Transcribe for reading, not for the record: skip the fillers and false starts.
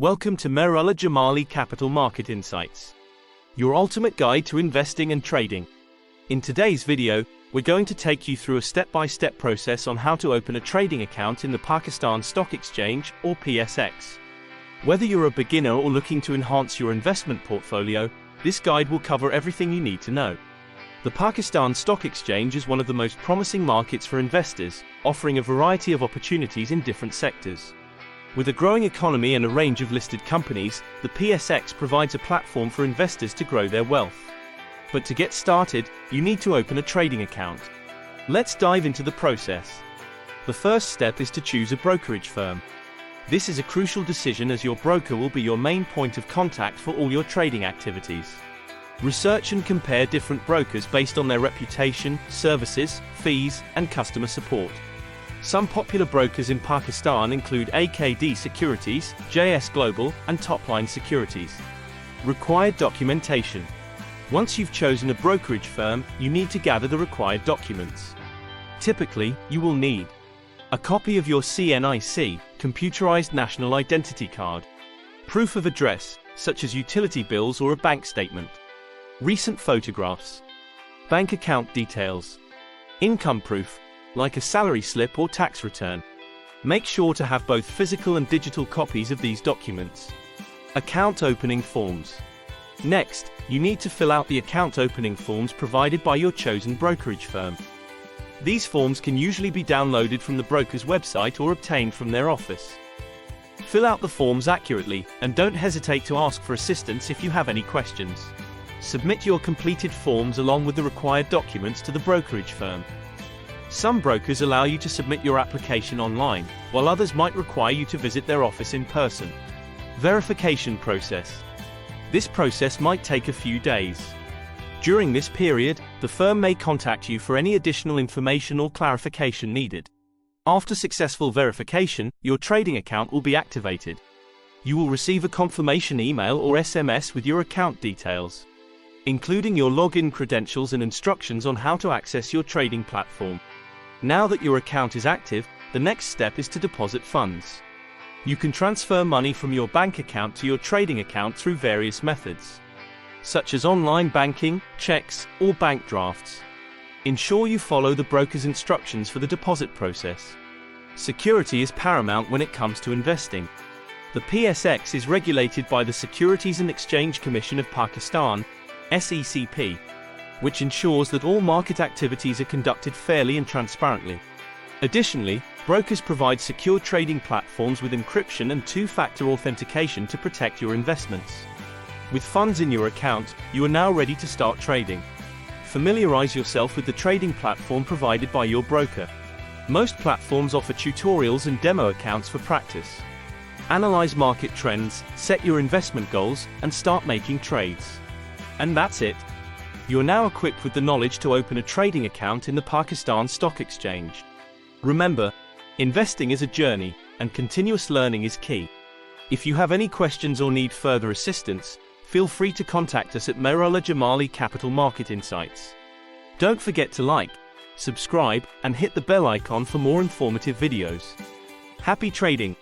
Welcome to Mehrullah Jamali Capital Market Insights, your ultimate guide to investing and trading. In today's video, we're going to take you through a step-by-step process on how to open a trading account in the Pakistan Stock Exchange, or PSX. Whether you're a beginner or looking to enhance your investment portfolio, this guide will cover everything you need to know. The Pakistan Stock Exchange is one of the most promising markets for investors, offering a variety of opportunities in different sectors. With a growing economy and a range of listed companies, the PSX provides a platform for investors to grow their wealth. But to get started, you need to open a trading account. Let's dive into the process. The first step is to choose a brokerage firm. This is a crucial decision as your broker will be your main point of contact for all your trading activities. Research and compare different brokers based on their reputation, services, fees, and customer support. Some popular brokers in Pakistan include AKD Securities, JS Global, and Topline Securities. Required documentation. Once you've chosen a brokerage firm, you need to gather the required documents. Typically, you will need a copy of your CNIC, computerized national identity card, proof of address, such as utility bills or a bank statement, recent photographs, bank account details, income proof, like a salary slip or tax return. Make sure to have both physical and digital copies of these documents. Account opening forms. Next, you need to fill out the account opening forms provided by your chosen brokerage firm. These forms can usually be downloaded from the broker's website or obtained from their office. Fill out the forms accurately, and don't hesitate to ask for assistance if you have any questions. Submit your completed forms along with the required documents to the brokerage firm. Some brokers allow you to submit your application online, while others might require you to visit their office in person. Verification process. This process might take a few days. During this period, the firm may contact you for any additional information or clarification needed. After successful verification, your trading account will be activated. You will receive a confirmation email or SMS with your account details, including your login credentials and instructions on how to access your trading platform. Now that your account is active, the next step is to deposit funds. You can transfer money from your bank account to your trading account through various methods, such as online banking, checks, or bank drafts. Ensure you follow the broker's instructions for the deposit process. Security is paramount when it comes to investing. The PSX is regulated by the Securities and Exchange Commission of Pakistan, SECP, which ensures that all market activities are conducted fairly and transparently. Additionally, brokers provide secure trading platforms with encryption and two-factor authentication to protect your investments. With funds in your account, you are now ready to start trading. Familiarize yourself with the trading platform provided by your broker. Most platforms offer tutorials and demo accounts for practice. Analyze market trends, set your investment goals, and start making trades. And that's it. You're now equipped with the knowledge to open a trading account in the Pakistan Stock Exchange. Remember, investing is a journey, and continuous learning is key. If you have any questions or need further assistance, feel free to contact us at Mehrullah Jamali Capital Market Insights. Don't forget to like, subscribe, and hit the bell icon for more informative videos. Happy trading!